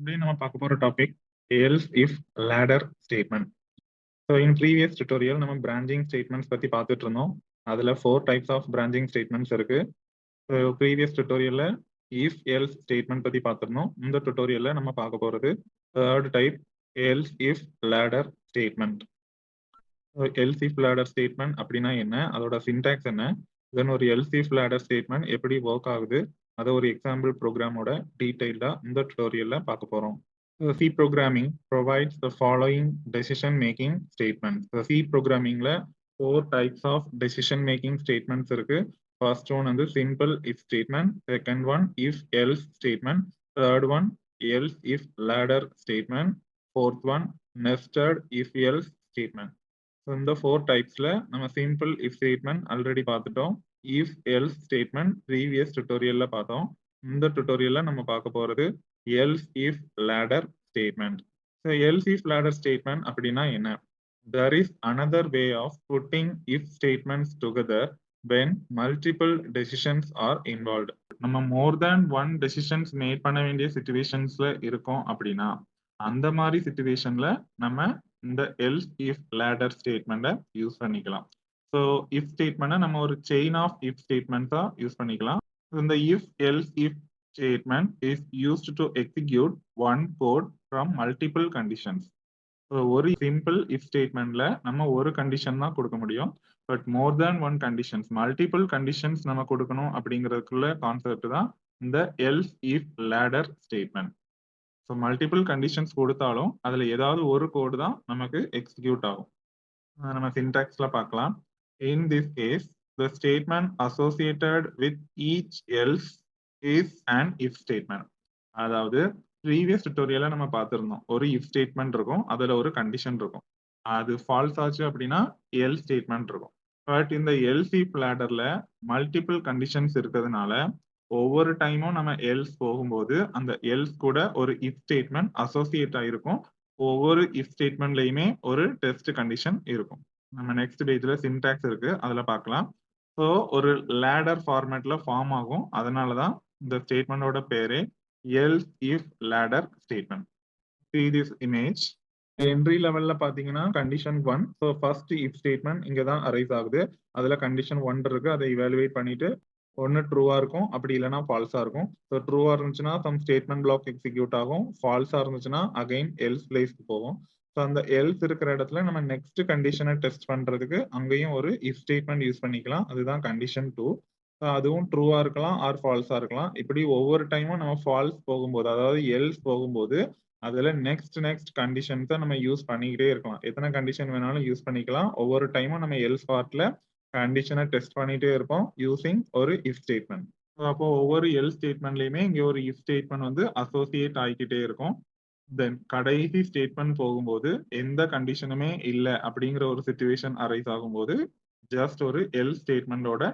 Today நம்ம பார்க்க போற topic else if ladder statement. So in previous tutorial நம்ம branching statements பத்தி பார்த்துட்டு இருந்தோம். அதுல 4 types of branching statements இருக்கு. So previous tutorialல if else statement பத்தி பார்த்திருந்தோம். இந்த tutorialல நம்ம பார்க்க போறது third type else if ladder statement. So else if ladder statement அப்படின்னா என்ன, அதோட syntax என்ன, then ஒரு else if ladder statement எப்படி work ஆகுது, அதை ஒரு எக்ஸாம்பிள் ப்ரோக்ராமோட டீடைல்டா இந்த டுட்டோரியல்ல பார்க்க போறோம். C programming provides the following decision making statements. C programmingல 4 types of decision making statements இருக்கு. First one வந்து simple if statement, second one if else statement, third one else if ladder statement, fourth one nested if else statement. So இந்த 4 typesல நம்ம simple if statement already பார்த்துட்டோம். if else statement previous tutorialல பார்த்தோம். இந்த tutorialல நம்ம பார்க்க போறது else if ladder statement. So else if ladder statement அப்படின்னா என்ன? There is another way of putting if statements together when multiple decisions are involved. நம்ம more than one decisions made பண்ண வேண்டிய situationsல இருக்கோம் அப்படின்னா அந்த மாதிரி situationல நம்ம இந்த else if ladder statement use பண்ணிக்கலாம். ஸோ if statement நம்ம ஒரு chain of if statements use பண்ணிக்கலாம். இந்த if else if statement is used to execute one code from multiple conditions. ஒரு சிம்பிள் if statementல நம்ம ஒரு கண்டிஷன் தான் கொடுக்க முடியும். But more than one conditions, multiple conditions நம்ம கொடுக்கணும் அப்படிங்கிறதுக்குள்ள கான்செப்ட் தான் இந்த else if ladder statement. So multiple conditions கொடுத்தாலும் அதுல ஏதாவது ஒரு கோடு தான் நமக்கு எக்ஸிக்யூட் ஆகும். நம்ம சின்டாக்ஸ்ல பார்க்கலாம். In this case, the statement associated with each else is an if statement. அதாவது ப்ரீவியஸ் டுட்டோரியல்ல நம்ம பார்த்திருந்தோம், ஒரு if statement இருக்கும், அதுல ஒரு கண்டிஷன் இருக்கும். அது ஃபால்ஸ் ஆச்சு அப்படின்னா else statement இருக்கும். பட் இந்த else if ladderல மல்டிபிள் கண்டிஷன்ஸ் இருக்கிறதுனால ஒவ்வொரு டைமும் நம்ம else போகும்போது அந்த else கூட ஒரு if statement அசோசியேட் ஆயிருக்கும். ஒவ்வொரு if statementலயுமே ஒரு டெஸ்ட் கண்டிஷன் இருக்கும். நம்ம நெக்ஸ்ட் பேஜ்ல சின்டாக்ஸ் இருக்கு, அதுல பார்க்கலாம். ஸோ ஒரு லேடர் ஃபார்மேட்ல ஃபார்ம் ஆகும், அதனாலதான் இந்த ஸ்டேட்மெண்டோட பேரே else if ladder statement. See this image. Entry லெவல்ல பாத்தீங்கன்னா condition 1. So first if statement இங்க தான் அரைஸ் ஆகுது. அதுல கண்டிஷன் 1 இருக்கு, அதை இவாலுவேட் பண்ணிட்டு ஒன்னு ட்ரூவா இருக்கும், அப்படி இல்லைன்னா ஃபால்ஸா இருக்கும். ஸோ ட்ரூவா இருந்துச்சுன்னா சம் ஸ்டேட்மெண்ட் பிளாக் எக்ஸிக்யூட் ஆகும், ஃபால்ஸா இருந்துச்சுன்னா அகைன் எல்ஸ் பிளேஸ்க்கு போகும். ஸோ அந்த எல்ஸ் இருக்கிற இடத்துல நம்ம நெக்ஸ்ட் கண்டிஷனை டெஸ்ட் பண்றதுக்கு அங்கேயும் ஒரு if ஸ்டேட்மெண்ட் யூஸ் பண்ணிக்கலாம். அதுதான் கண்டிஷன் 2. ஸோ அதுவும் ட்ரூவா இருக்கலாம் ஆர் ஃபால்ஸா இருக்கலாம். இப்படி ஒவ்வொரு டைமும் நம்ம ஃபால்ஸ் போகும்போது, அதாவது எல்ஸ் போகும்போது அதுல நெக்ஸ்ட் கண்டிஷன்ஸை நம்ம யூஸ் பண்ணிக்கிட்டே இருக்கலாம். எத்தனை கண்டிஷன் வேணாலும் யூஸ் பண்ணிக்கலாம். ஒவ்வொரு டைமும் நம்ம எல்ஸ் பார்ட்ல கண்டிஷனை டெஸ்ட் பண்ணிட்டே இருப்போம் யூசிங் ஒரு if ஸ்டேட்மெண்ட். அப்போ ஒவ்வொரு எல் ஸ்டேட்மெண்ட்லயுமே இங்க ஒரு if ஸ்டேட்மெண்ட் வந்து அசோசியேட் ஆகிக்கிட்டே இருக்கும். தென் கடைசி ஸ்டேட்மெண்ட் போகும்போது எந்த கண்டிஷனுமே இல்லை அப்படிங்கிற ஒரு சிச்சுவேஷன் அரைஸ் ஆகும்போது ஜஸ்ட் ஒரு எல் ஸ்டேட்மெண்டோட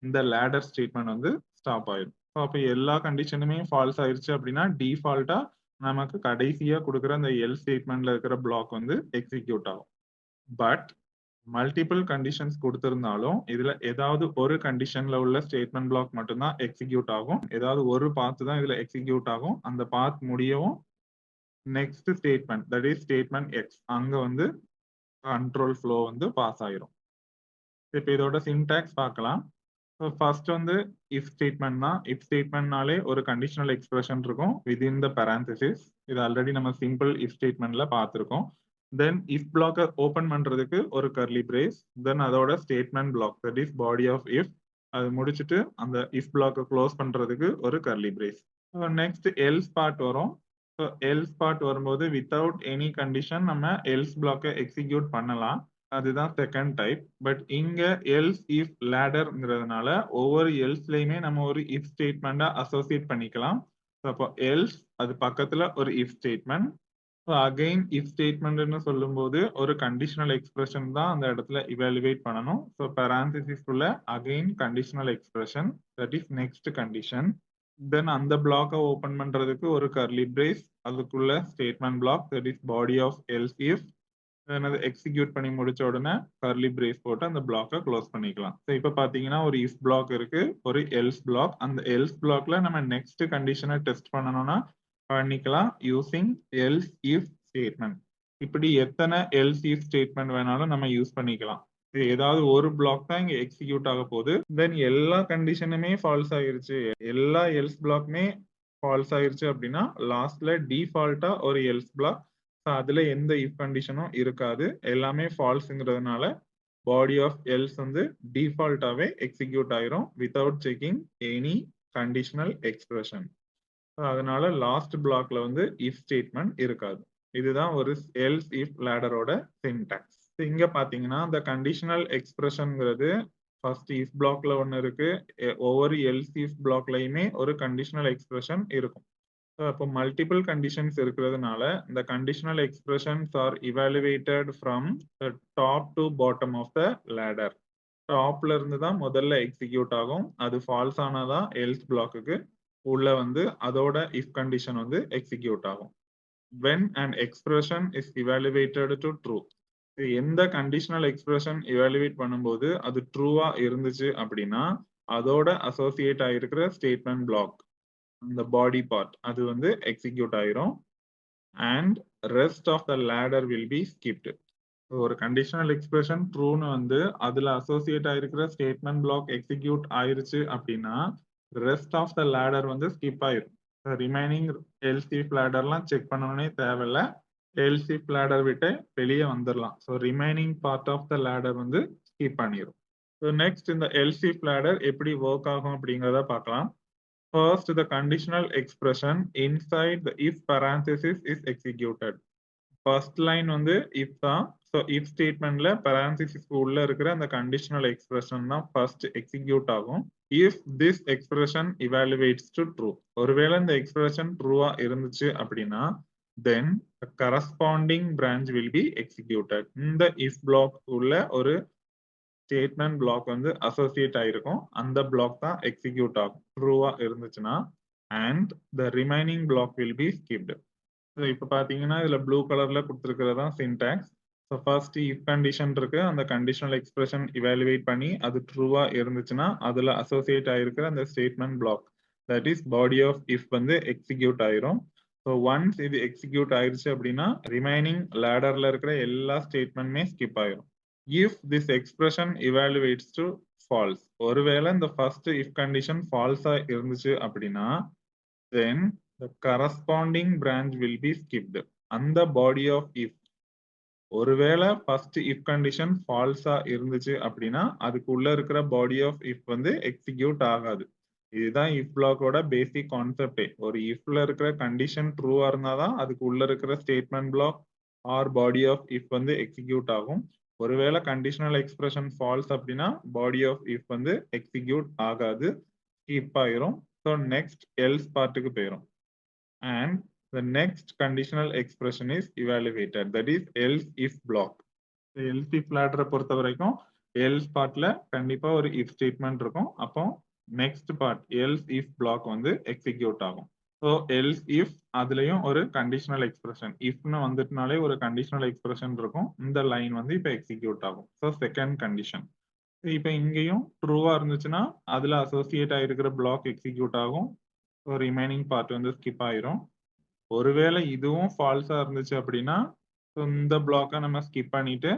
இந்த லேடர் ஸ்டேட்மெண்ட் வந்து ஸ்டாப் ஆயிடும். அப்போ எல்லா கண்டிஷனுமே ஃபால்ஸ் ஆயிருச்சு அப்படின்னா டிஃபால்ட்டா நமக்கு கடைசியா கொடுக்குற அந்த எல் ஸ்டேட்மெண்ட்ல இருக்கிற பிளாக் வந்து எக்ஸிக்யூட் ஆகும். பட் மல்டிபிள் கண்டிஷன்ஸ் கொடுத்திருந்தாலும் இதுல ஏதாவது ஒரு கண்டிஷன்ல உள்ள ஸ்டேட்மெண்ட் பிளாக் மட்டும்தான் எக்ஸிக்யூட் ஆகும். ஏதாவது ஒரு பாத் தான் இதுல எக்ஸிக்யூட் ஆகும். அந்த பாத் முடியவும் next statement, that is statement X, அங்க வந்து கண்ட்ரோல் ஃப்ளோ வந்து பாஸ் ஆயிரும். இப்போ இதோட சின்டாக்ஸ் பார்க்கலாம். ஃபர்ஸ்ட் வந்து if ஸ்டேட்மெண்ட் தான். if ஸ்டேட்மெண்ட்னாலே ஒரு கண்டிஷனல் எக்ஸ்பிரஷன் இருக்கும் within the parenthesis. இது ஆல்ரெடி நம்ம சிம்பிள் if ஸ்டேட்மெண்ட்ல பார்த்திருக்கோம். தென் if பிளாக்கை ஓபன் பண்றதுக்கு ஒரு கர்லி பிரேஸ், தென் அதோட statement block, that is body of if, அது முடிச்சுட்டு அந்த if பிளாக்கை க்ளோஸ் பண்றதுக்கு ஒரு curly brace. Next else part வரும். else பார்ட் வரும்போது வித்தவுட் எனி கண்டிஷன் நம்ம else பிளாக்கை எக்ஸிக்யூட் பண்ணலாம், அதுதான் செகண்ட் டைப். பட் இங்க else if ladderங்கிறதுனால ஒவ்வொரு எல்ஸ்லயுமே நம்ம ஒரு if ஸ்டேட்மெண்டா அசோசியேட் பண்ணிக்கலாம். அப்போ else அது பக்கத்துல ஒரு if ஸ்டேட்மெண்ட். அகைன் if ஸ்டேட்மெண்ட்னு சொல்லும்போது ஒரு கண்டிஷனல் எக்ஸ்பிரஷன் தான் அந்த இடத்துல இவாலுவேட் பண்ணணும். ஸோ parenthesis உள்ள again conditional expression, that is next condition. Then அந்த பிளாக்கை ஓபன் பண்றதுக்கு ஒரு கர்லி பிரேஸ், அதுக்குள்ள statement block, that is body of else if. அதை எக்ஸிக்யூட் பண்ணி முடிச்ச உடனே கர்லி பிரேஸ் போட்டு அந்த பிளாக்கை க்ளோஸ் பண்ணிக்கலாம். ஸோ இப்போ பார்த்தீங்கன்னா ஒரு if பிளாக் இருக்கு, ஒரு else பிளாக். அந்த else பிளாக்ல நம்ம நெக்ஸ்ட் கண்டிஷனை டெஸ்ட் பண்ணணும்னா பண்ணிக்கலாம் யூசிங் எல்ஸ் இஃப் ஸ்டேட்மெண்ட். இப்படி எத்தனை எல்ஸ் இஃப் ஸ்டேட்மெண்ட் வேணாலும் நம்ம யூஸ் பண்ணிக்கலாம். ஏதாவது ஒரு பிளாக் தான் இங்க எக்ஸிக்யூட் ஆக போகுது. தென் எல்லா கண்டிஷனுமே ஃபால்ஸ் ஆயிருச்சு, எல்லா எல்ஸ் பிளாக்மே ஃபால்ஸ் ஆயிருச்சு அப்படின்னா லாஸ்ட்ல டிஃபால்ட்டா ஒரு எல்ஸ் பிளாக், அதுல எந்த இஃப் கண்டிஷனும் இருக்காது, எல்லாமே ஃபால்ஸ்ங்கிறதுனால பாடி ஆஃப் எல்ஸ் வந்து டிஃபால்ட்டாவே எக்ஸிக்யூட் ஆயிரும் without checking any conditional expression. அதனால லாஸ்ட் பிளாக்ல வந்து இஃப் ஸ்டேட்மெண்ட் இருக்காது. இதுதான் ஒரு எல்ஸ் இஃப் லேடரோட சின்டாக்ஸ். இங்க பாத்தீங்கன்னா இந்த கண்டிஷனல் எக்ஸ்பிரஷன்ங்கிறது ஃபர்ஸ்ட் இஃப் பிளாக்ல ஒன்னு இருக்கு, ஒவ்வொரு எல்ஸ் இஃப் பிளாக்லயுமே ஒரு கண்டிஷனல் எக்ஸ்பிரஷன் இருக்கும். அப்போ மல்டிபிள் கண்டிஷன்ஸ் இருக்கிறதுனால இந்த conditional expressions are evaluated from top to bottom of the ladder. டாப்ல இருந்து தான் முதல்ல எக்ஸிக்யூட் ஆகும், அது ஃபால்ஸ் ஆனாதான் எல்ஸ் பிளாக்குக்கு உள்ள வந்து அதோட இஃப் கண்டிஷன் வந்து எக்ஸிக்யூட் ஆகும். when an expression is evaluated to true, எந்த கண்டிஷனல் எக்ஸ்பிரஷன் இவாலுவேட் பண்ணும்போது அது ட்ரூவா இருந்துச்சு அப்படின்னா அதோட அசோசியேட் ஆயிருக்கிற ஸ்டேட்மெண்ட் பிளாக், அந்த பாடி பார்ட், அது வந்து எக்ஸிக்யூட் ஆயிரும். And rest of the ladder will be skipped. ஒரு கண்டிஷனல் எக்ஸ்பிரஷன் ட்ரூன்னு வந்து அதுல அசோசியேட் ஆயிருக்கிற ஸ்டேட்மெண்ட் பிளாக் எக்ஸிக்யூட் ஆயிருச்சு அப்படின்னா ரெஸ்ட் ஆஃப் த லேடர் வந்து ஸ்கிப் ஆயிரும். ரிமைனிங் எல்ஸ் இஃப் லேடர்லாம் செக் பண்ணணும்னே தேவையில்ல, எல்ஸ் இஃப் லேடர் விட்டு வெளியே வந்துடலாம். ஸோ remaining part of the ladder வந்து ஸ்கிப் பண்ணிடும். ஸோ நெக்ஸ்ட் இந்த எல்ஸ் இஃப் லேடர் எப்படி ஒர்க் ஆகும் அப்படிங்கிறத பார்க்கலாம். First, the conditional expression inside the if parenthesis is executed. First line வந்து if தான். ஸோ if statementல parenthesis உள்ள இருக்கிற அந்த conditional expression தான் first execute ஆகும். If this expression evaluates to true, ஒருவேளை இந்த expression ட்ரூவா இருந்துச்சு அப்படின்னா then the corresponding branch will be executed. இந்த if block உள்ள ஒரு ஸ்டேட்மெண்ட் பிளாக் வந்து அசோசியேட் ஆயிருக்கும், அந்த பிளாக் தான் எக்ஸிக்யூட் ஆகும் ட்ரூவா இருந்துச்சுன்னா. And the remaining block will be skipped. So இப்போ பார்த்தீங்கன்னா இதுல ப்ளூ கலர்ல கொடுத்துருக்கிறது தான் syntax. So first if condition இருக்கு, அந்த கண்டிஷனல் எக்ஸ்பிரஷன் இவாலுவேட் பண்ணி அது ட்ரூவா இருந்துச்சுன்னா அதுல அசோசியேட் ஆயிருக்கிற அந்த statement block, that is body of if வந்து எக்ஸிக்யூட் ஆயிரும். ஸோ ஒன்ஸ் இது எக்ஸிக்யூட் ஆயிருச்சு அப்படின்னா ரிமைனிங் லேடர்ல இருக்கிற எல்லா ஸ்டேட்மெண்ட்மே ஸ்கிப் ஆயிரும். If this expression evaluates to false, ஒருவேளை இந்த first if condition false ஆ இருந்துச்சு அப்படின்னா then the corresponding branch will be skipped. அந்த body of if, ஒருவேளை first if condition false ஆ இருந்துச்சு அப்படின்னா அதுக்கு உள்ள இருக்கிற body of if வந்து execute ஆகாது. இதுதான் if blockோட பேசிக் கான்செப்டே. ஒரு ifல இருக்கிற கண்டிஷன் ட்ரூவா இருந்தாதான் அதுக்கு உள்ள இருக்கிற statement block or body of if வந்து எக்ஸிக்யூட் ஆகும். ஒருவேளை கண்டிஷனல் எக்ஸ்பிரஷன் ஃபால்ஸ் அப்படின்னா பாடி ஆஃப் இஃப் வந்து எக்ஸிக்யூட் ஆகாது, ஸ்கிப் ஆயிரும். ஸோ நெக்ஸ்ட் எல்ஸ் பார்ட்டுக்கு போயிடும். And the next conditional expression is evaluated, that is else if block. Else if லேடரை பொறுத்த வரைக்கும் எல்ஸ் பார்ட்ல கண்டிப்பா ஒரு இஃப் ஸ்டேட்மெண்ட் இருக்கும். அப்போ next part else if black வந்து எக்ஸிக்யூட் ஆகும். ஸோ எல்ஸ் இஃப் அதுலயும் ஒரு கண்டிஷனல் எக்ஸ்பிரஷன் இஃப்னு வந்துட்டுனாலே ஒரு கண்டிஷனல் எக்ஸ்பிரஷன் இருக்கும், இந்த லைன் வந்து இப்போ எக்ஸிக்யூட் ஆகும். So second condition. இப்போ இங்கேயும் ட்ரூவா இருந்துச்சுன்னா அதுல அசோசியேட் ஆயிருக்கிற பிளாக் எக்ஸிக்யூட் ஆகும். ஸோ ரிமைனிங் பார்ட் வந்து ஸ்கிப் ஆயிரும். ஒருவேளை இதுவும் ஃபால்ஸா இருந்துச்சு அப்படின்னா இந்த பிளாக்கை நம்ம ஸ்கிப் பண்ணிட்டு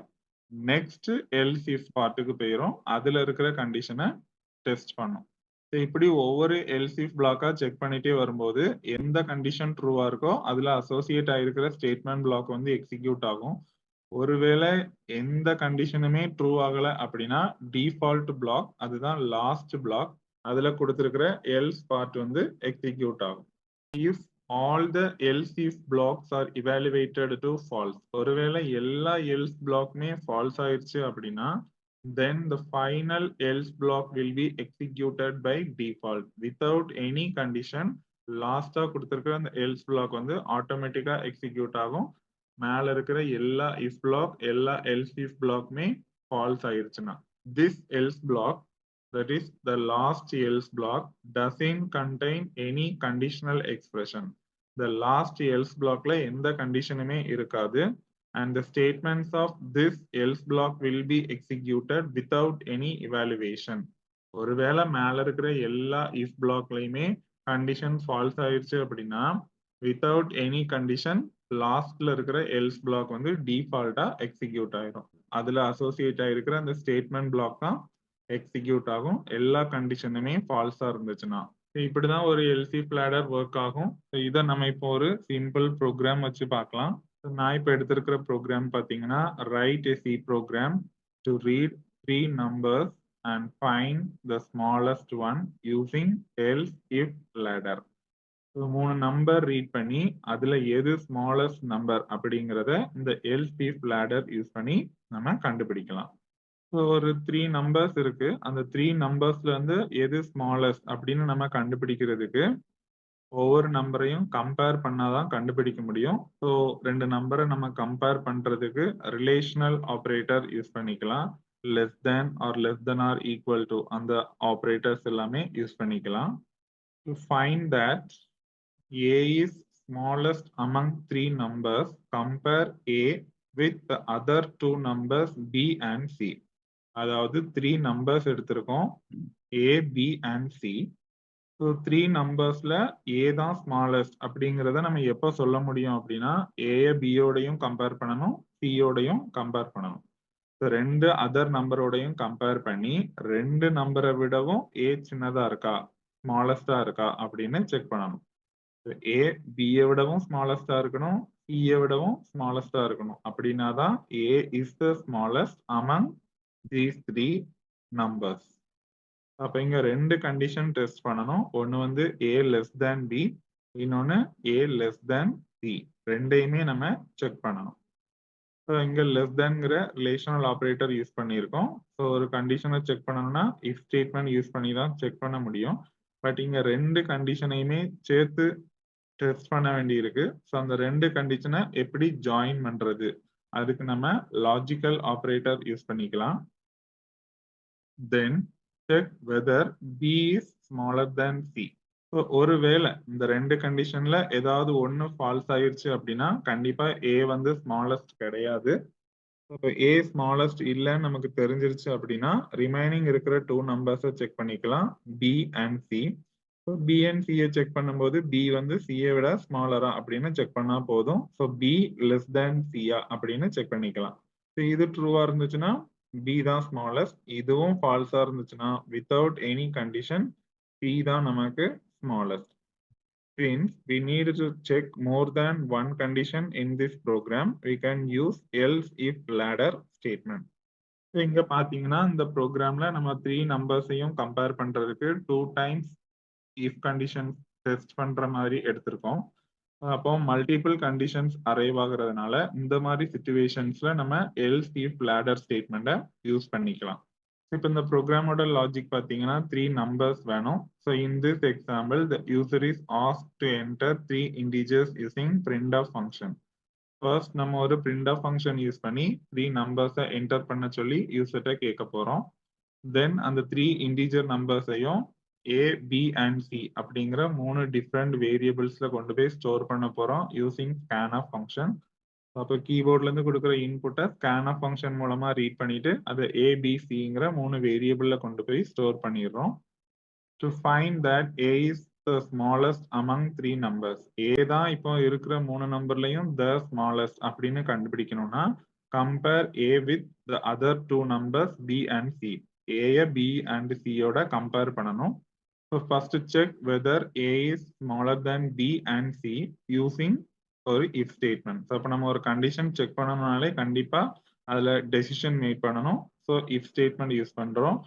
நெக்ஸ்ட் எல்ஸ் இஃப் பார்ட்டுக்கு போயிடும், அதுல இருக்கிற கண்டிஷனை டெஸ்ட் பண்ணும். இப்படி ஒவ்வொரு எல்ஸ் இஃப் பிளாக்கா செக் பண்ணிட்டே வரும்போது எந்த கண்டிஷன் ட்ரூவா இருக்கோ அதுல அசோசியேட் ஆயிருக்கிற ஸ்டேட்மெண்ட் பிளாக் வந்து எக்ஸிக்யூட் ஆகும். ஒருவேளை எந்த கண்டிஷனுமே ட்ரூ ஆகல அப்படின்னா டிஃபால்ட் பிளாக், அதுதான் லாஸ்ட் பிளாக், அதுல கொடுத்திருக்கிற எல்ஸ் பார்ட் வந்து எக்ஸிக்யூட் ஆகும். If all the else if blocks are evaluated to false, ஒருவேளை எல்லா else blockமே false ஆயிருச்சு அப்படின்னா then the final else block will be executed by default without any condition. லாஸ்டா கொடுத்திருக்கிற அந்த else block வந்து ஆட்டோமேட்டிக்கா எக்ஸிக்யூட் ஆகும். மேல இருக்கிற எல்லா if block எல்லா else if blockமே false ஆயிருச்சுன்னா this else block, that is the last else block, doesn't contain any conditional expression. The last else blockல எந்த கண்டிஷனுமே இருக்காது. And the statements of this else block will be executed without any evaluation. ஒருவேளை மேல இருக்கிற எல்லா if blockலயுமே condition falls ஆயிடுச்சு அப்படின்னா without any condition லாஸ்ட்ல இருக்கிற எல்ஸ் பிளாக் வந்து டிஃபால்ட்டா எக்ஸிக்யூட் ஆயிடும். அதுல அசோசியேட் ஆயிருக்கிற அந்த ஸ்டேட்மெண்ட் பிளாக் தான் எக்ஸிக்யூட் ஆகும், எல்லா கண்டிஷனுமே ஃபால்ஸா இருந்துச்சுன்னா. இப்படிதான் ஒரு எல்சிஃப் லேடர் ஒர்க் ஆகும். இதை நம்ம இப்போ ஒரு சிம்பிள் ப்ரோக்ராம் வச்சு பார்க்கலாம். நான் இப்போ எடுத்திருக்கிற ப்ரோக்ராம் பார்த்தீங்கன்னா, right a C program to read 3 numbers and find the smallest one using else if ladder. 3 number read பண்ணி அதுல எது ஸ்மாலஸ்ட் நம்பர் அப்படிங்கிறத இந்த else if ladder யூஸ் பண்ணி நம்ம கண்டுபிடிக்கலாம். ஒரு 3 நம்பர்ஸ் இருக்கு, அந்த 3 நம்பர்ஸ்ல இருந்து எது ஸ்மாலஸ்ட் அப்படின்னு நம்ம கண்டுபிடிக்கிறதுக்கு ஒவ்வொரு நம்பரையும் கம்பேர் பண்ணாதான் கண்டுபிடிக்க முடியும். ஸோ 2 நம்பரை நம்ம கம்பேர் பண்றதுக்கு ரிலேஷனல் ஆப்ரேட்டர் யூஸ் பண்ணிக்கலாம். Less than or less than or equal to அந்த ஆப்ரேட்டர்ஸ் எல்லாமே யூஸ் பண்ணிக்கலாம். To find that A is smallest among 3 numbers, compare A with the other 2 numbers B and C. அதாவது 3 numbers எடுத்திருக்கோம், A, B and C. So 3 நம்பர்ஸ்ல A தான் smallest அப்படிங்கிறத நம்ம எப்போ சொல்ல முடியும் அப்படின்னா, ஏ பியோடையும் கம்பேர் பண்ணணும், சியோடையும் கம்பேர் பண்ணணும். ஸோ 2 அதர் நம்பரோடையும் கம்பேர் பண்ணி 2 நம்பரை விடவும் ஏ சின்னதா இருக்கா, ஸ்மாலஸ்டா இருக்கா அப்படின்னு செக் பண்ணணும். ஏ பியை விடவும் ஸ்மாலஸ்டா இருக்கணும், சியை விடவும் ஸ்மாலஸ்டா இருக்கணும். அப்படின்னா தான் A is the smallest among these 3 numbers. அப்ப இங்க 2 கண்டிஷன் டெஸ்ட் பண்ணணும். ஒன்னு வந்து ஏ லெஸ் தேன் பி, இன்னொன்னு ஏ லெஸ் தேன் சி. ரெண்டையுமே நம்ம செக் பண்ணணும். ஸோ இங்க லெஸ் தேன்ங்கிற ரிலேஷனல் ஆப்ரேட்டர் யூஸ் பண்ணியிருக்கோம். ஸோ ஒரு கண்டிஷனை செக் பண்ணணும்னா இஃப் ஸ்டேட்மெண்ட் யூஸ் பண்ணி தான் செக் பண்ண முடியும். பட் இங்க 2 கண்டிஷனையுமே சேர்த்து டெஸ்ட் பண்ண வேண்டி இருக்கு. ஸோ அந்த 2 கண்டிஷனை எப்படி ஜாயின் பண்றது, அதுக்கு நம்ம லாஜிக்கல் ஆப்ரேட்டர் யூஸ் பண்ணிக்கலாம். தென் check whether B is smaller than C. So ஒருவேளை இந்த 2 கண்டிஷன்ல ஏதாவது ஒன்று ஃபால்ஸ் ஆயிருச்சு அப்படின்னா கண்டிப்பா A வந்து ஸ்மாலஸ்ட் கிடையாது. இப்போ A ஸ்மாலஸ்ட் இல்லைன்னு நமக்கு தெரிஞ்சிருச்சு அப்படின்னா ரிமைனிங் இருக்கிற 2 நம்பர்ஸை செக் பண்ணிக்கலாம், B and C. So B and சியை செக் பண்ணும்போது பி வந்து சியை விட ஸ்மாலரா அப்படின்னு செக் பண்ணா போதும். ஸோ பி லெஸ் தேன் சியா அப்படின்னு செக் பண்ணிக்கலாம். ஸோ இது ட்ரூவா இருந்துச்சுன்னா பி தான் ஸ்மாலஸ்ட், இதுவும் ஃபால்ஸா இருந்துச்சுன்னா வித்தவுட் எனி கண்டிஷன் சி தான் நமக்கு smallest. Since we need to check more than one condition in this program, we can use else if ladder statement. இங்க பாத்தீங்கன்னா இந்த ப்ரோக்ராம்ல நம்ம 3 நம்பர்ஸையும் கம்பேர் பண்றதுக்கு 2 டைம்ஸ் இஃப் கண்டிஷன் டெஸ்ட் பண்ற மாதிரி எடுத்திருக்கோம். அப்போ மல்டிபிள் கண்டிஷன்ஸ் அரைவ் ஆகுறதுனால இந்த மாதிரி சிச்சுவேஷன்ஸ்ல நம்ம எல்ஸ் இஃப் லேடர் ஸ்டேட்மெண்ட்டை யூஸ் பண்ணிக்கலாம். இப்போ இந்த ப்ரோக்ராமோட லாஜிக் பார்த்தீங்கன்னா 3 நம்பர்ஸ் வேணும். So in this example the user is ask to enter 3 integers using printf function. First நம்ம ஒரு printf ஃபங்க்ஷன் யூஸ் பண்ணி 3 நம்பர்ஸை என்டர் பண்ண சொல்லி யூசர்கிட்ட கேட்க போறோம். தென் அந்த 3 integer நம்பர்ஸையும் A, B and C அப்படிங்கிற 3 டிஃப்ரெண்ட் வேரியபிள்ஸ்ல கொண்டு போய் ஸ்டோர் பண்ண போறோம் யூசிங் scanf ஃபங்க்ஷன். அப்போ கீபோர்ட்ல இருந்து கொடுக்குற இன்புட்டை scanf ஃபங்க்ஷன் மூலமா ரீட் பண்ணிட்டு அதை A, B, Cங்கிற 3 வேரியபிள்ல கொண்டு போய் ஸ்டோர் பண்ணிடுறோம். To find that A is the smallest among 3 numbers. A தான் இப்போ இருக்கிற 3 நம்பர்லையும் the smallest அப்படின்னு கண்டுபிடிக்கணும்னா compare A with the other 2 numbers B and C. A B and C யோட கம்பேர் பண்ணணும். So first check whether A is smaller than B and C using ஒரு if statement. So அப்ப நம்ம ஒரு condition check பண்ணணும்னாலே கண்டிப்பா அதுல decision make பண்ணணும். So if statement use பண்றோம்.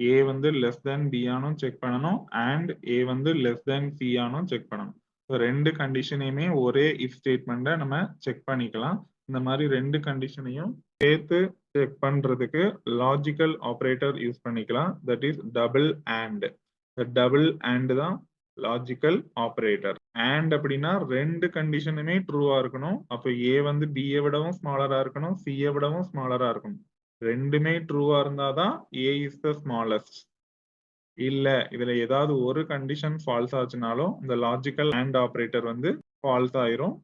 A வந்து லெஸ் தேன் B ஆனும் செக் பண்ணணும் அண்ட் A வந்து லெஸ் தேன் C ஆனும் செக் பண்ணணும். ஸோ 2 கண்டிஷனையுமே ஒரே if ஸ்டேட்மெண்ட்டை நம்ம செக் பண்ணிக்கலாம். இந்த மாதிரி 2 கண்டிஷனையும் சேர்த்து செக் பண்றதுக்கு லாஜிக்கல் ஆப்ரேட்டர் யூஸ் பண்ணிக்கலாம். That is double and. Double and தான் லாஜிக்கல் ஆப்ரேட்டர். அண்ட் அப்படின்னா 2 கண்டிஷனுமே ட்ரூவா இருக்கணும். அப்போ ஏ வந்து பியை விடவும் ஸ்மாலரா இருக்கணும், சியை விடவும் ஸ்மாலரா இருக்கணும். ரெண்டுமே ட்ரூவா இருந்தாதான் ஏ இஸ் த ஸ்மாலஸ்ட். இல்ல இதுல ஏதாவது ஒரு கண்டிஷன் ஃபால்ஸ் ஆச்சுனாலும் இந்த லாஜிக்கல் அண்ட் ஆப்ரேட்டர் வந்து ஃபால்ஸ் ஆயிரும்.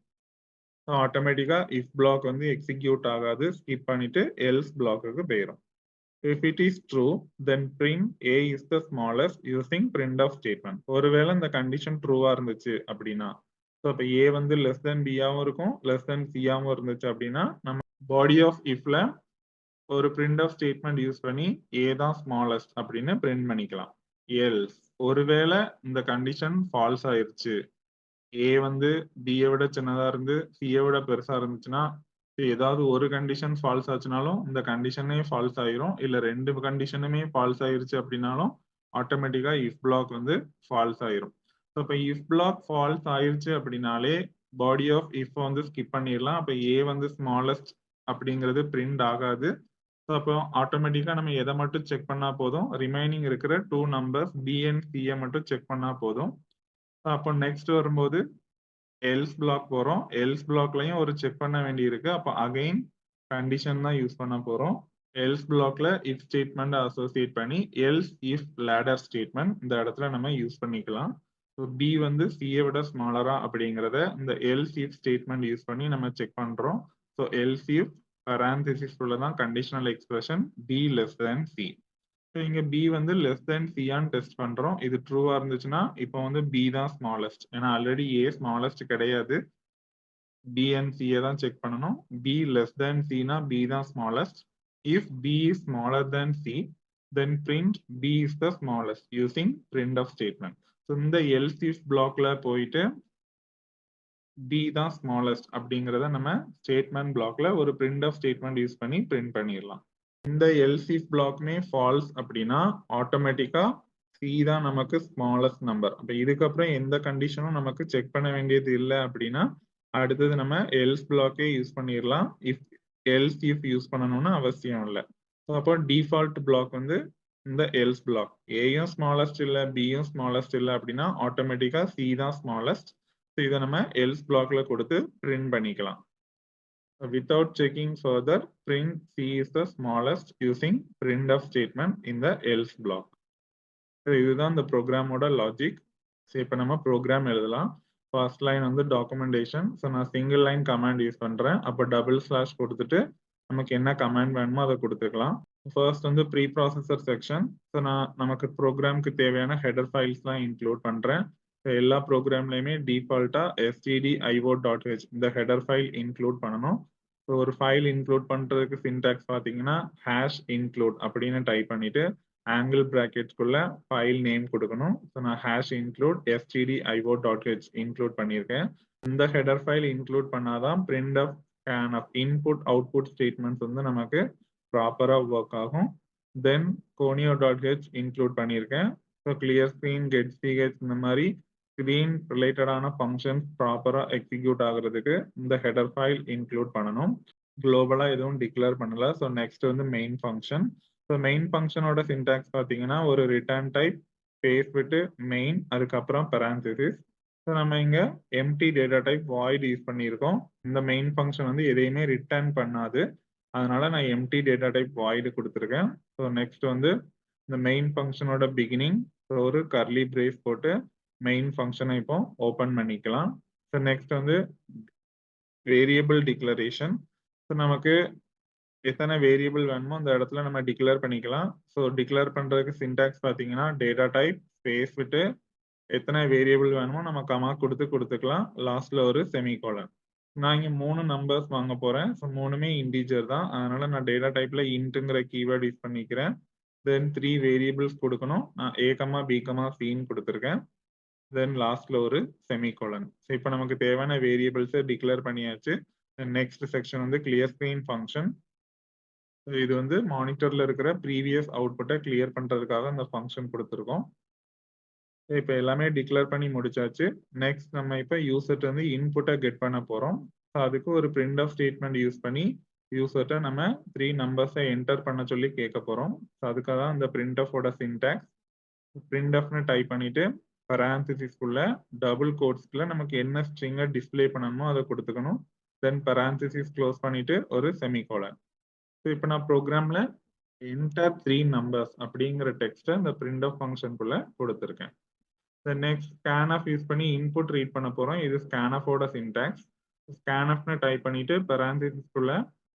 ஆட்டோமேட்டிக்கா இஃப் பிளாக் வந்து எக்ஸிக்யூட் ஆகாது, ஸ்கிப் பண்ணிட்டு எல்ஸ் பிளாக்குக்கு போயிடும். If it is true, then print A is the smallest using printf statement. ஒருவேளை இந்த கண்டிஷன் ட்ரூவா இருந்துச்சு அப்படின்னா ஸோ இப்போ ஏ வந்து லெஸ் தென் பியாவும் இருக்கும், லெஸ் தென் சியாவும் இருந்துச்சு அப்படின்னா நம்ம பாடி ஆஃப் இஃப்ல ஒரு பிரிண்ட் ஆஃப் ஸ்டேட்மெண்ட் யூஸ் பண்ணி ஏ தான் ஸ்மாலஸ்ட் அப்படின்னு பிரிண்ட் பண்ணிக்கலாம். எல்ஸ் ஒருவேளை இந்த கண்டிஷன் ஃபால்ஸ் ஆயிருச்சு, ஏ வந்து பியை விட சின்னதா இருந்து சியை விட பெருசா இருந்துச்சுன்னா, ஏதாவது ஒரு கண்டிஷன் ஃபால்ஸ் ஆச்சுனாலும் இந்த கண்டிஷனே ஃபால்ஸ் ஆயிரும். இல்ல 2 கண்டிஷனுமே ஃபால்ஸ் ஆயிருச்சு அப்படின்னாலும் ஆட்டோமேட்டிக்கா இஃப் பிளாக் வந்து ஃபால்ஸ் ஆயிரும். ஸோ இப்போ இஃப் பிளாக் ஃபால்ஸ் ஆயிருச்சு அப்படின்னாலே பாடி ஆஃப் இஃப் வந்து ஸ்கிப் பண்ணிடலாம். அப்போ ஏ வந்து ஸ்மாலஸ்ட் அப்படிங்கிறது பிரிண்ட் ஆகாது. ஸோ அப்போ ஆட்டோமேட்டிக்கா நம்ம எதை மட்டும் செக் பண்ணா போதும், ரிமைனிங் இருக்கிற 2 நம்பர்ஸ் பி அண்ட் சியை மட்டும் செக் பண்ணா போதும். அப்போ நெக்ஸ்ட் வரும்போது எல்ஸ் பிளாக் போறோம். எல்ஸ் பிளாக்லயும் ஒரு செக் பண்ண வேண்டி இருக்கு. அப்போ அகைன் கண்டிஷன் தான் யூஸ் பண்ண போறோம். எல்ஸ் பிளாக்ல இஃப் ஸ்டேட்மெண்ட் அசோசியேட் பண்ணி எல்ஸ் இஃப் லேடர் ஸ்டேட்மெண்ட் இந்த இடத்துல நம்ம யூஸ் பண்ணிக்கலாம். ஸோ பி வந்து சியை விட ஸ்மாலரா அப்படிங்கிறத இந்த எல்ஸ் இஃப் ஸ்டேட்மெண்ட் யூஸ் பண்ணி நம்ம செக் பண்றோம். ஸோ எல்ஸ் இஃப் parenthesis உள்ள தான் conditional expression B less than C. இங்க பி வந்து லெஸ் தென் சியான்னு டெஸ்ட் பண்றோம். இது ட்ரூவா இருந்துச்சுன்னா இப்போ வந்து பி தான் ஸ்மாலஸ்ட். ஏன்னா ஆல்ரெடி ஏ ஸ்மாலஸ்ட் கிடையாது. பி அண்ட் சியை தான் செக் பண்ணணும். பி லெஸ் தென் சினா பி தான் smallest. If B is smaller than C then print B is the smallest using printf statement. So இந்த எல்ஸ் இஃப் பிளாக்ல போயிட்டு பி தான் ஸ்மாலஸ்ட் அப்படிங்கிறத நம்ம ஸ்டேட்மெண்ட் பிளாக்ல ஒரு பிரிண்ட் ஆஃப் ஸ்டேட்மெண்ட் யூஸ் பண்ணி பிரிண்ட் பண்ணிடலாம். இந்த எல்ஸ் இஃப் பிளாக்மே ஃபால்ஸ் அப்படின்னா ஆட்டோமேட்டிக்கா சி தான் நமக்கு ஸ்மாலஸ்ட் நம்பர். அப்ப இதுக்கப்புறம் எந்த கண்டிஷனும் நமக்கு செக் பண்ண வேண்டியது இல்லை அப்படின்னா அடுத்தது நம்ம எல்ஸ் பிளாக்கே யூஸ் பண்ணிடலாம். இஃப் எல்ஸ் இஃப் யூஸ் பண்ணணும்னு அவசியம் இல்லை. அப்போ டிஃபால்ட் பிளாக் வந்து இந்த எல்ஸ் பிளாக். ஏயும் ஸ்மாலஸ்ட் இல்லை பியும் ஸ்மாலஸ்ட் இல்லை அப்படின்னா ஆட்டோமேட்டிக்கா சி தான் ஸ்மாலஸ்ட். இதை நம்ம எல்ஸ் பிளாக்ல கொடுத்து பிரிண்ட் பண்ணிக்கலாம். Without checking further, print C is the smallest using print of statement in the else block. இதுதான் இந்த ப்ரோக்ராமோட லாஜிக். இப்போ நம்ம ப்ரோக்ராம் எழுதலாம். ஃபர்ஸ்ட் லைன் வந்து டாக்குமெண்டேஷன். ஸோ நான் சிங்கிள் லைன் கமாண்ட் யூஸ் பண்றேன். அப்போ டபுள் ஸ்லாஷ் கொடுத்துட்டு நமக்கு என்ன கமாண்ட் வேணுமோ அதை கொடுத்துக்கலாம். ஃபர்ஸ்ட் வந்து ப்ரீ ப்ராசஸர் செக்ஷன். ஸோ நான் நமக்கு ப்ரோக்ராமுக்கு தேவையான ஹெடர் ஃபைல்ஸ்லாம் இன்க்ளூட் பண்றேன். எல்லா ப்ரோக்ராம்லையுமே டிஃபால்ட்டா stdio.h இந்த ஹெடர் ஃபைல் இன்க்ளூட் பண்ணணும். ஸோ ஒரு ஃபைல் இன்க்ளூட் பண்றதுக்கு சின்டாக்ஸ் பார்த்தீங்கன்னா ஹேஷ் இன்க்ளூட் அப்படின்னு டைப் பண்ணிட்டு ஆங்கிள் பிராக்கெட்ஸ்குள்ள ஃபைல் நேம் கொடுக்கணும். ஸோ நான் ஹேஷ் இன்க்ளூட் stdio.h இன்க்ளூட் பண்ணியிருக்கேன். இந்த ஹெடர் ஃபைல் இன்க்ளூட் பண்ணாதான் printf scanf input output statements வந்து நமக்கு ப்ராப்பரா ஒர்க் ஆகும். தென் conio.h இன்க்ளூட் பண்ணியிருக்கேன். ஸோ கிளியர் ஸ்கிரீன் கெட் சிஹெச் இந்த மாதிரி ஸ்கிரீன் ரிலேட்டடான ஃபங்க்ஷன்ஸ் ப்ராப்பரா எக்ஸிக்யூட் ஆகுறதுக்கு இந்த ஹெடர் ஃபைல் இன்க்ளூட் பண்ணணும். குளோபலா எதுவும் டிக்ளேர் பண்ணல. ஸோ நெக்ஸ்ட் வந்து மெயின் ஃபங்க்ஷன். ஸோ மெயின் ஃபங்க்ஷனோட சின்டாக்ஸ் பார்த்தீங்கன்னா ஒரு ரிட்டர்ன் டைப் ஸ்பேஸ் விட்டு மெயின் அதுக்கப்புறம் parenthesis. ஸோ நம்ம இங்க empty data type void use பண்ணியிருக்கோம். இந்த மெயின் ஃபங்க்ஷன் வந்து எதையுமே ரிட்டர்ன் பண்ணாது. அதனால நான் எம்டி டேட்டா டைப் வாய்டு கொடுத்துருக்கேன். ஸோ நெக்ஸ்ட் வந்து இந்த மெயின் ஃபங்க்ஷனோட பிகினிங் ஒரு கர்லி பிரேஸ் போட்டு மெயின் ஃபங்க்ஷனை இப்போ ஓப்பன் பண்ணிக்கலாம். ஸோ நெக்ஸ்ட் வந்து வேரியபிள் டிக்ளரேஷன். ஸோ நமக்கு எத்தனை வேரியபிள் வேணுமோ அந்த இடத்துல நம்ம டிக்ளேர் பண்ணிக்கலாம். ஸோ டிக்ளேர் பண்றதுக்கு சின்டாக்ஸ் பார்த்தீங்கன்னா டேட்டா டைப் ஸ்பேஸ் விட்டு எத்தனை வேரியபிள் வேணுமோ நம்ம கமா கொடுத்துக்கலாம். லாஸ்ட்ல ஒரு செமிகோலன். நான் இங்க 3 நம்பர்ஸ் வாங்க போறேன். ஸோ 3மே இன்டீஜர் தான். அதனால நான் டேட்டா டைப்ல இன்ட்ங்கிற கீவேர்ட் யூஸ் பண்ணிக்கிறேன். தென் 3 வேரியபிள்ஸ் கொடுக்கணும். நான் a, b, cன்னு கொடுத்துருக்கேன். தென் லாஸ்ட்ல ஒரு செமிகோலன். ஸோ இப்போ நமக்கு தேவையான வேரியபிள்ஸை டிக்ளேர் பண்ணியாச்சு. நெக்ஸ்ட் செக்ஷன் வந்து கிளியர் ஸ்கிரீன் ஃபங்க்ஷன். இது வந்து மானிட்டர்ல இருக்கிற ப்ரீவியஸ் அவுட்புட்டை கிளியர் பண்றதுக்காக இந்த ஃபங்க்ஷன் கொடுத்துருக்கோம். இப்போ எல்லாமே டிக்ளேர் பண்ணி முடிச்சாச்சு. நெக்ஸ்ட் நம்ம இப்போ யூசர்ட்ட வந்து இன்புட்டை கெட் பண்ண போறோம். ஸோ அதுக்கு ஒரு பிரிண்ட் ஆஃப் ஸ்டேட்மெண்ட் யூஸ் பண்ணி யூசர்ட்ட நம்ம 3 நம்பர்ஸை என்டர் பண்ண சொல்லி கேட்க போறோம். ஸோ அதுக்காக தான் இந்த பிரிண்ட் ஆஃபோட சின்டாக்ஸ். பிரிண்ட் ஆஃப்னு டைப் பண்ணிட்டு பரான்சிஸ்குள்ள டபுள் கோட்ஸ்க்குள்ள நமக்கு என்ன ஸ்ட்ரிங்கை டிஸ்பிளே பண்ணணுமோ அதை கொடுத்துக்கணும். தென் பரான்சிஸ் க்ளோஸ் பண்ணிட்டு ஒரு செமிகோலன். ஸோ இப்போ நான் ப்ரோக்ராம்ல என்டர் 3 நம்பர்ஸ் அப்படிங்கிற டெக்ஸ்ட்டை இந்த பிரிண்ட் ஆஃப் ஃபங்க்ஷனுக்குள்ள கொடுத்துருக்கேன். நெக்ஸ்ட் ஸ்கேன்எஃப் யூஸ் பண்ணி இன்புட் ரீட் பண்ண போறோம். இது ஸ்கேன்எஃபோட சின்டாக்ஸ். ஸ்கேன்எஃப்னு டைப் பண்ணிட்டு பரான்சிஸ்குள்ள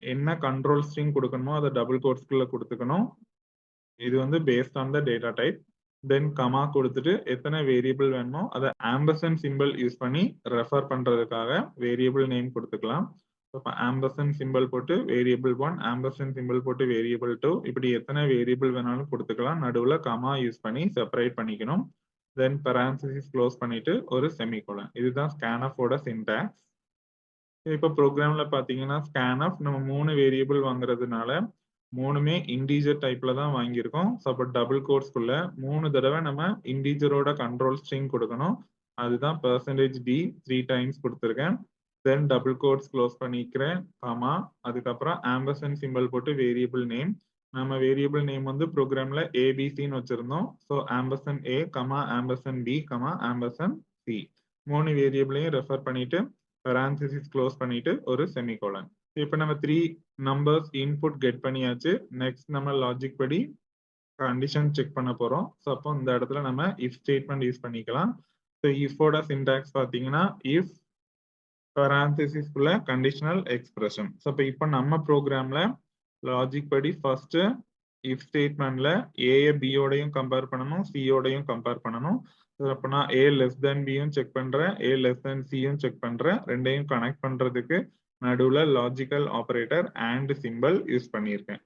என்ன கண்ட்ரோல் ஸ்ட்ரிங் கொடுக்கணுமோ அதை டபுள் கோட்ஸ்குள்ள கொடுத்துக்கணும். இது வந்து based on the data type. Then comma கொடுத்துட்டு எத்தனை வேரியபிள் வேணுமோ அதை ஆம்பர்சன்ட் சிம்பிள் யூஸ் பண்ணி ரெஃபர் பண்றதுக்காக வேரியபிள் நேம் கொடுத்துக்கலாம். இப்போ ஆம்பர்சன்ட் சிம்பிள் போட்டு வேரியபிள் 1, ஆம்பர்சன்ட் சிம்பிள் போட்டு வேரியபிள் 2, இப்படி எத்தனை வேரியபிள் வேணாலும் கொடுத்துக்கலாம். நடுவில் கமா யூஸ் பண்ணி செப்பரேட் பண்ணிக்கணும். தென் parenthesis க்ளோஸ் பண்ணிட்டு ஒரு செமிகோலன். இதுதான் scanf ஓட சின்டாக்ஸ். இப்போ ப்ரோக்ராம்ல பாத்தீங்கன்னா scanf நம்ம 3 வேரியபிள் வாங்குறதுனால மூணுமே இன்டீஜர் டைப்ல தான் வாங்கியிருக்கோம். ஸோ அப்போ டபுள் கோட்ஸ்குள்ள 3 தடவை நம்ம இன்டீஜரோட கண்ட்ரோல் ஸ்ட்ரிங் கொடுக்கணும். அதுதான் %d 3 டைம்ஸ் கொடுத்துருக்கேன். தென் டபுள் கோட்ஸ் க்ளோஸ் பண்ணிக்கிறேன், காமா, அதுக்கப்புறம் ஆம்பர்சன்ட் சிம்பிள் போட்டு வேரியபிள் நேம். நம்ம வேரியபிள் நேம் வந்து ப்ரோக்ராம்ல ஏபிசின்னு வச்சிருந்தோம். So ampersand A comma ampersand B comma ampersand C 3 வேரியபிளையும் ரெஃபர் பண்ணிட்டு parenthesis க்ளோஸ் பண்ணிட்டு ஒரு செமிகோலன். இப்போ நம்ம 3 நம்பர்ஸ் இன்புட் கெட் பண்ணியாச்சு. நெக்ஸ்ட் நம்ம லாஜிக் படி கண்டிஷன் செக் பண்ண போறோம். ஸோ அப்போ இந்த இடத்துல நம்ம இஃப் ஸ்டேட்மெண்ட் யூஸ் பண்ணிக்கலாம். ஸோ இஃபோட சின்டாக்ஸ் பார்த்தீங்கன்னா இஃப் parenthesis குள்ள கண்டிஷனல் எக்ஸ்பிரஷன். ஸோ இப்போ நம்ம ப்ரோக்ராம்ல லாஜிக் படி ஃபர்ஸ்ட் இஃப் ஸ்டேட்மெண்ட்ல ஏ பியோடையும் கம்பேர் பண்ணணும், சியோடையும் கம்பேர் பண்ணணும். அப்போ நான் ஏ லெஸ் தேன் பியும் செக் பண்றேன், ஏ லெஸ் தேன் சியும் செக் பண்றேன். ரெண்டையும் கனெக்ட் பண்றதுக்கு நடுவில் logical operator and simple use பண்ணியிருக்கேன்.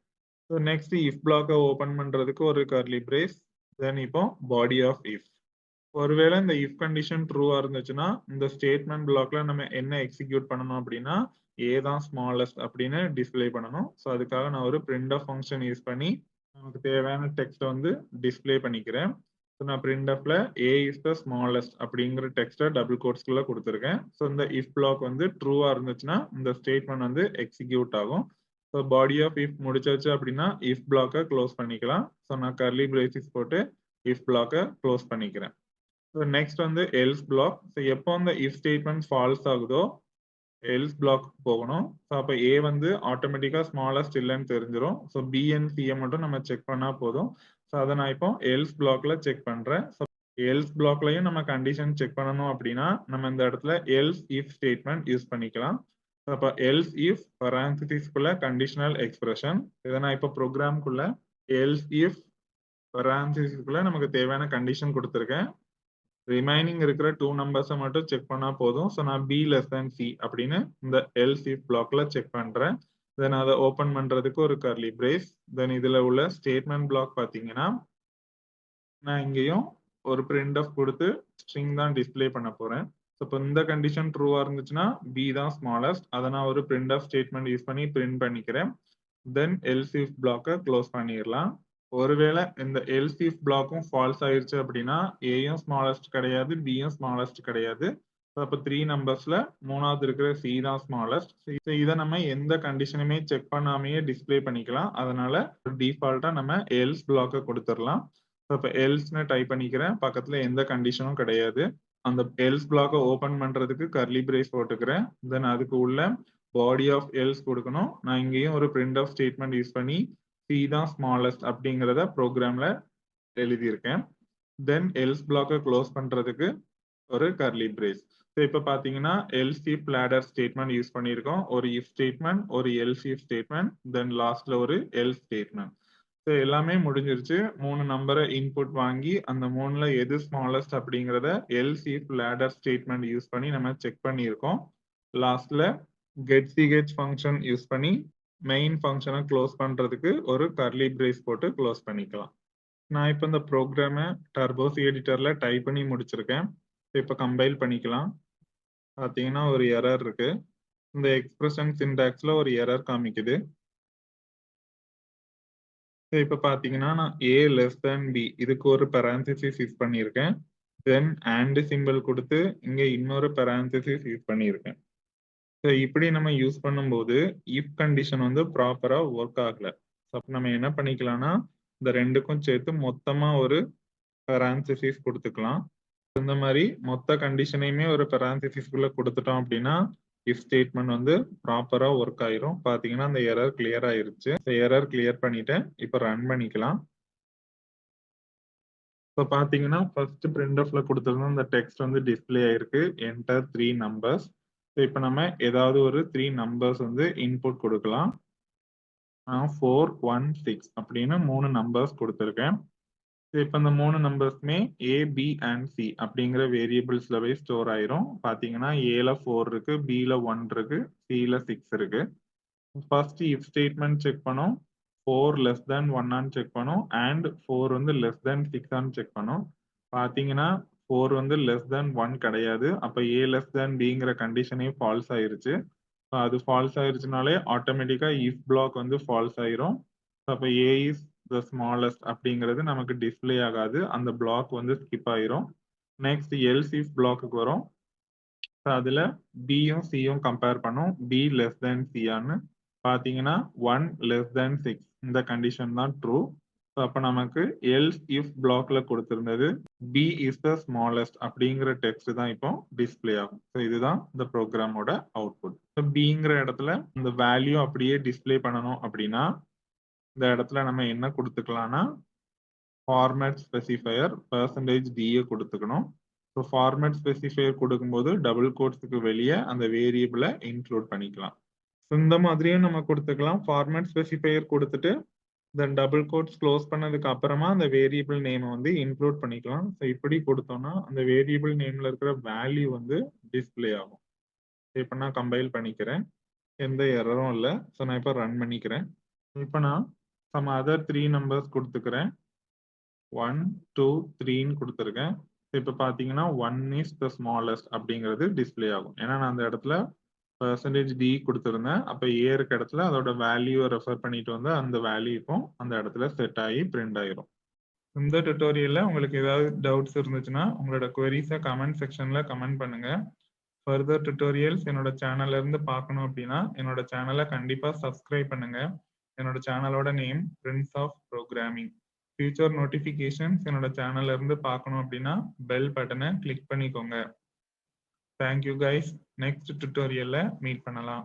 ஸோ நெக்ஸ்ட் இஃப் பிளாக்கை ஓப்பன் பண்றதுக்கு ஒரு கர்லி பிரேஸ். தென் இப்போ பாடி ஆஃப் இஃப். ஒருவேளை இந்த இஃப் கண்டிஷன் ட்ரூவா இருந்துச்சுன்னா இந்த ஸ்டேட்மெண்ட் பிளாக்ல நம்ம என்ன எக்ஸிக்யூட் பண்ணணும் அப்படின்னா ஏ தான் ஸ்மாலஸ்ட் அப்படின்னு டிஸ்பிளே பண்ணணும். ஸோ அதுக்காக நான் ஒரு printf ஃபங்க்ஷன் யூஸ் பண்ணி நமக்கு தேவையான டெக்ஸ்ட்டை வந்து டிஸ்பிளே பண்ணிக்கிறேன். ஸோ நான் printfல ஏ இஸ் த ஸ்மாலஸ்ட் அப்படிங்கிற டெக்ஸ்ட்டை டபுள் கோட்ஸ்குள்ள கொடுத்துருக்கேன். ஸோ இந்த இஃப் பிளாக் வந்து ட்ரூவா இருந்துச்சுன்னா இந்த ஸ்டேட்மெண்ட் வந்து எக்ஸிக்யூட் ஆகும். ஸோ பாடி ஆஃப் இஃப் முடிச்சாச்சு அப்படின்னா இஃப் பிளாக்கை க்ளோஸ் பண்ணிக்கலாம். ஸோ நான் கர்லி பிரேசிஸ் போட்டு இஃப் பிளாக்கை க்ளோஸ் பண்ணிக்கிறேன். ஸோ நெக்ஸ்ட் வந்து எல்ஸ் பிளாக். ஸோ எப்போ அந்த இஃப் ஸ்டேட்மெண்ட் ஃபால்ஸ் ஆகுதோ எல்ஸ் பிளாக் போகணும். ஸோ அப்போ ஏ வந்து ஆட்டோமேட்டிக்காக ஸ்மாலஸ்ட் இல்லைன்னு தெரிஞ்சிடும். ஸோ பிஎன் சியை மட்டும் நம்ம செக் பண்ணால் போதும். ஸோ அதை நான் இப்போ எல்ஸ் பிளாக்ல செக் பண்ணுறேன். ஸோ எல்ஸ் பிளாக்லையும் நம்ம கண்டிஷன் செக் பண்ணணும் அப்படின்னா நம்ம இந்த இடத்துல எல்ஸ் இஃப் ஸ்டேட்மெண்ட் யூஸ் பண்ணிக்கலாம். அப்போ எல்ஸ் இஃப் parenthesisக்குள்ள கண்டிஷனல் எக்ஸ்பிரஷன். இதை நான் இப்போ ப்ரோக்ராம்குள்ள எல்ஸ் இஃப் parenthesisக்குள்ள நமக்கு தேவையான கண்டிஷன் கொடுத்துருக்கேன். ரிமைனிங் இருக்கிற 2 நம்பர்ஸை மட்டும் செக் பண்ணா போதும். ஸோ நான் பி லெஸ் தேன் சி அப்படின்னு இந்த எல்ஸ் இஃப் பிளாக்ல செக் பண்றேன். தென் அதை ஓப்பன் பண்றதுக்கு ஒரு கர்லி பிரேஸ். தென் இதுல உள்ள ஸ்டேட்மெண்ட் பிளாக் பார்த்தீங்கன்னா நான் இங்கேயும் ஒரு printf கொடுத்து ஸ்ட்ரிங் தான் டிஸ்பிளே பண்ண போறேன். ஸோ இப்போ இந்த கண்டிஷன் ட்ரூவா இருந்துச்சுன்னா பி தான் ஸ்மாலஸ்ட். அதை நான் ஒரு printf ஸ்டேட்மெண்ட் யூஸ் பண்ணி பிரிண்ட் பண்ணிக்கிறேன். தென் எல்ஸ் இஃப் பிளாக்கை க்ளோஸ் பண்ணிடலாம். ஒருவேளை இந்த எல்ஸ் இஃப் பிளாக்கும் ஃபால்ஸ் ஆயிருச்சு அப்படின்னா ஏயும் ஸ்மாலஸ்ட் கிடையாது, பியும் ஸ்மாலஸ்ட் கிடையாது. அப்போ 3 நம்பர்ஸ்ல மூணாவது இருக்கிற சி தான் ஸ்மாலஸ்ட். இதை நம்ம எந்த கண்டிஷனுமே செக் பண்ணாமையே டிஸ்பிளே பண்ணிக்கலாம். அதனால டிஃபால்ட்டா நம்ம எல்ஸ் பிளாக்கை கொடுத்துடலாம். இப்போ எல்ஸ்னு டைப் பண்ணிக்கிறேன், பக்கத்துல எந்த கண்டிஷனும் கிடையாது. அந்த எல்ஸ் பிளாக்கை ஓபன் பண்றதுக்கு கர்லி பிரேஸ் போட்டுக்கிறேன். தென் அதுக்கு உள்ள பாடி ஆஃப் எல்ஸ் கொடுக்கணும். நான் இங்கேயும் ஒரு printf ஸ்டேட்மெண்ட் யூஸ் பண்ணி சி தான் ஸ்மாலஸ்ட் அப்படிங்கிறத ப்ரோக்ராம்ல எழுதியிருக்கேன். தென் எல்ஸ் பிளாக்கை க்ளோஸ் பண்றதுக்கு ஒரு கர்லி பிரேஸ். ஸோ இப்போ பார்த்தீங்கன்னா else if ladder statement use பண்ணியிருக்கோம். ஒரு இஃப் ஸ்டேட்மெண்ட், ஒரு எல்ஸ் இஃப் ஸ்டேட்மெண்ட், தென் லாஸ்ட்ல ஒரு எல்ஸ் ஸ்டேட்மெண்ட். ஸோ எல்லாமே முடிஞ்சிருச்சு. 3 நம்பரை இன்புட் வாங்கி அந்த 3ல எது ஸ்மாலஸ்ட் அப்படிங்கிறத else if ladder statement use பண்ணி நம்ம செக் பண்ணியிருக்கோம். லாஸ்ட்ல கெட் சிஹெச் ஃபங்க்ஷன் யூஸ் பண்ணி மெயின் ஃபங்க்ஷனை க்ளோஸ் பண்றதுக்கு ஒரு கர்லி பிரேஸ் போட்டு க்ளோஸ் பண்ணிக்கலாம். நான் இப்போ இந்த ப்ரோக்ராமை டர்போசி எடிட்டர்ல டைப் பண்ணி முடிச்சிருக்கேன். இப்போ கம்பைல் பண்ணிக்கலாம். பார்த்தீங்கன்னா ஒரு எரர் இருக்கு. இந்த எக்ஸ்பிரஷன் சின்டாக்ஸ்ல ஒரு எரர் காமிக்குது. இப்போ பார்த்தீங்கன்னா நான் ஏ லெஸ் தேன் பி இதுக்கு ஒரு parenthesis யூஸ் பண்ணியிருக்கேன். தென் அண்ட் சிம்பிள் கொடுத்து இங்க இன்னொரு parenthesis யூஸ் பண்ணியிருக்கேன். ஸோ இப்படி நம்ம யூஸ் பண்ணும்போது இஃப் கண்டிஷன் வந்து ப்ராப்பரா ஒர்க் ஆகல. அப்போ நம்ம என்ன பண்ணிக்கலாம்னா இந்த ரெண்டுக்கும் சேர்த்து மொத்தமா ஒரு parenthesis கொடுத்துக்கலாம். இந்த மாதிரி மொத்த கண்டிஷனையுமே ஒரு parenthesisக்குள்ள கொடுத்துட்டோம் அப்படின்னா இஃப் ஸ்டேட்மெண்ட் வந்து ப்ராப்பரா ஒர்க் ஆயிரும். பாத்தீங்கன்னா அந்த எரர் கிளியர் ஆயிருச்சு. எரர் கிளியர் பண்ணிட்டேன். இப்போ ரன் பண்ணிக்கலாம். இப்போ பாத்தீங்கன்னா ஃபர்ஸ்ட் printfல கொடுத்திருந்த அந்த டெக்ஸ்ட் வந்து டிஸ்பிளே ஆயிருக்கு. Enter 3 numbers. இப்போ நம்ம ஏதாவது ஒரு 3 நம்பர்ஸ் வந்து இன்புட் கொடுக்கலாம். 4, 1, 6 அப்படின்னு 3 நம்பர்ஸ் கொடுத்துருக்கேன். இப்ப இந்த 3 நம்பர்ஸ்மே A, B and C அப்படிங்கிற வேரியபிள்ஸ்ல போய் ஸ்டோர் ஆயிரும். பாத்தீங்கன்னா Aல 4 இருக்கு, Bல 1 இருக்கு, Cல 6 இருக்கு. ஃபர்ஸ்ட் if ஸ்டேட்மெண்ட் செக் பண்ணோம். 4 less than 1 ஆன்னு செக் பண்ணோம் and 4 வந்து less than 6 ஆன்னு செக் பண்ணோம். பாத்தீங்கன்னா 4 வந்து less than 1 கிடையாது. அப்ப A less than Bங்கிற கண்டிஷனே ஃபால்ஸ் ஆயிருச்சு. அது ஃபால்ஸ் ஆயிருச்சுனாலே ஆட்டோமேட்டிக்கா if பிளாக் வந்து ஃபால்ஸ் ஆயிரும். அப்ப A is the smallest அப்படிங்கிறது நமக்கு டிஸ்ப்ளே ஆகாது. அந்த பிளாக் வந்து ஸ்கிப் ஆயிரும். நெக்ஸ்ட் else if பிளாக்குக்கு வரும். அதுல பியும் சியும் கம்பேர் பண்ணும். B less than C ஆன்னு பாத்தீங்கன்னா 1 less than 6 இந்த கண்டிஷன் தான் ட்ரூ. அப்ப நமக்கு else if பிளாக்ல கொடுத்திருந்தது B is the smallest அப்படிங்கிற டெக்ஸ்ட் தான் இப்போ டிஸ்ப்ளே ஆகும். இதுதான் இந்த ப்ரோக்ராமோட அவுட்புட். Bங்கிற இடத்துல இந்த வேல்யூ அப்படியே டிஸ்ப்ளே பண்ணணும் அப்படின்னா இந்த இடத்துல நம்ம என்ன கொடுத்துக்கலாம்னா ஃபார்மேட் ஸ்பெசிஃபையர் %d கொடுத்துக்கணும். ஸோ ஃபார்மேட் ஸ்பெசிஃபையர் கொடுக்கும்போது டபுள் கோட்ஸுக்கு வெளியே அந்த வேரியபிளை இன்க்ளூட் பண்ணிக்கலாம். இந்த மாதிரியும் நம்ம கொடுத்துக்கலாம். ஃபார்மேட் ஸ்பெசிஃபையர் கொடுத்துட்டு தென் டபுள் கோட்ஸ் க்ளோஸ் பண்ணதுக்கு அப்புறமா அந்த வேரியபிள் நேம் வந்து இன்க்ளூட் பண்ணிக்கலாம். ஸோ இப்படி கொடுத்தோம்னா அந்த வேரியபிள் நேம்ல இருக்கிற வேல்யூ வந்து டிஸ்ப்ளே ஆகும். இப்போ நான் கம்பைல் பண்ணிக்கிறேன். எந்த எரரும் இல்லை. ஸோ நான் இப்போ ரன் பண்ணிக்கிறேன். இப்போ நான் சம் அதர் 3 நம்பர்ஸ் கொடுத்துக்கிறேன். 1, 2, 3ன்னு கொடுத்துருக்கேன். இப்போ பார்த்தீங்கன்னா 1 is the smallest அப்படிங்கிறது டிஸ்ப்ளே ஆகும். ஏன்னா நான் அந்த இடத்துல %d கொடுத்துருந்தேன். அப்போ A இருக்க இடத்துல அதோட வேல்யூவை ரெஃபர் பண்ணிட்டு வந்து அந்த வேல்யூ இப்போ அந்த இடத்துல செட் ஆகி பிரிண்ட் ஆயிரும். இந்த டுட்டோரியல்ல உங்களுக்கு ஏதாவது டவுட்ஸ் இருந்துச்சுன்னா உங்களோட குவரிஸை கமெண்ட் செக்ஷன்ல கமெண்ட் பண்ணுங்க. ஃபர்தர் டுட்டோரியல்ஸ் என்னோட சேனல்ல இருந்து பார்க்கணும் அப்படின்னா என்னோட சேனலை கண்டிப்பா சப்ஸ்கிரைப் பண்ணுங்க. என்னோட சேனலோட name prince of programming. Future notifications என்னோட சேனல்ல இருந்து பார்க்கணும் அப்படின்னா பெல் பட்டனை கிளிக் பண்ணிக்கோங்க. Thank you guys. நெக்ஸ்ட் டுட்டோரியல்ல மீட் பண்ணலாம்.